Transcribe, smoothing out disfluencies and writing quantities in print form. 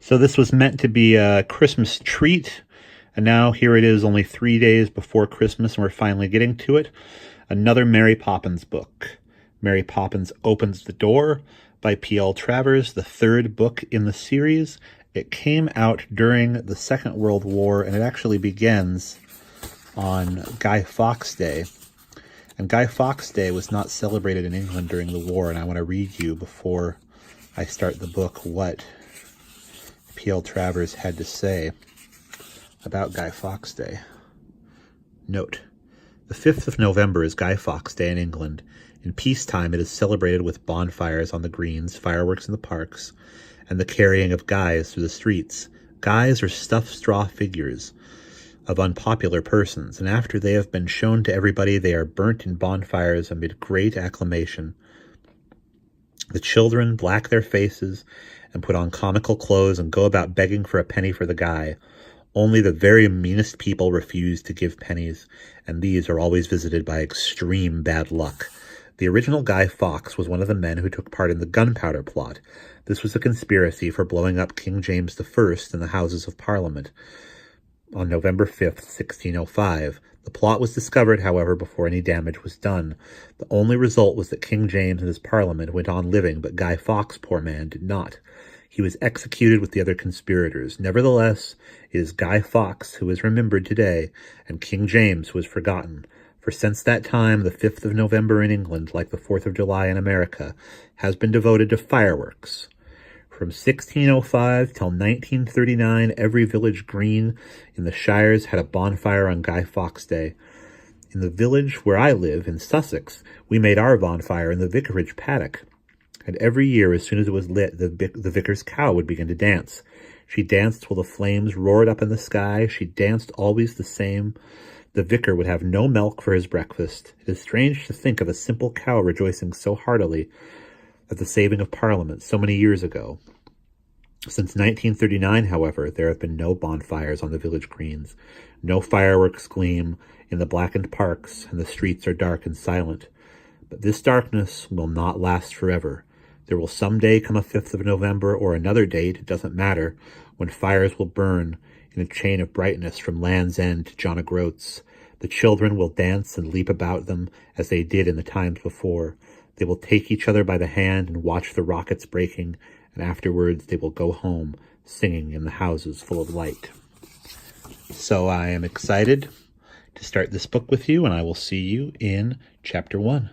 So this was meant to be a Christmas treat, and now here it is only 3 days before Christmas, and we're finally getting to it. Another Mary Poppins book. Mary Poppins Opens the Door by P.L. Travers, the third book in the series. It came out during the Second World War, and it actually begins on Guy Fawkes Day. And Guy Fawkes Day was not celebrated in England during the war, and I want to read you before I start the book what P.L. Travers had to say about Guy Fawkes Day. Note: the 5th of November is Guy Fawkes Day in England. In peacetime, it is celebrated with bonfires on the greens, fireworks in the parks, and the carrying of guys through the streets. Guys are stuffed straw figures of unpopular persons, and after they have been shown to everybody, they are burnt in bonfires amid great acclamation. The children black their faces and put on comical clothes and go about begging for a penny for the guy. Only the very meanest people refuse to give pennies, and these are always visited by extreme bad luck. The original Guy Fawkes was one of the men who took part in the Gunpowder Plot. This was a conspiracy for blowing up King James I in the Houses of Parliament on November 5th, 1605. The plot was discovered, however, before any damage was done. The only result was that King James and his parliament went on living, but Guy Fawkes, poor man, did not. He was executed with the other conspirators. Nevertheless, it is Guy Fawkes who is remembered today, and King James who is forgotten. For since that time, the 5th of November in England, like the 4th of July in America, has been devoted to fireworks. From 1605 till 1939, every village green in the shires had a bonfire on Guy Fawkes Day. In the village where I live, in Sussex, we made our bonfire in the vicarage paddock. And every year, as soon as it was lit, the vicar's cow would begin to dance. She danced till the flames roared up in the sky. She danced always the same. The vicar would have no milk for his breakfast. It is strange to think of a simple cow rejoicing so heartily at the saving of Parliament so many years ago. Since 1939, however, there have been no bonfires on the village greens. No fireworks gleam in the blackened parks, and the streets are dark and silent. But this darkness will not last forever. There will someday come a 5th of November or another date, it doesn't matter, when fires will burn in a chain of brightness from Land's End to John O'Groats. The children will dance and leap about them as they did in the times before. They will take each other by the hand and watch the rockets breaking, and afterwards they will go home singing in the houses full of light. So I am excited to start this book with you, and I will see you in Chapter 1.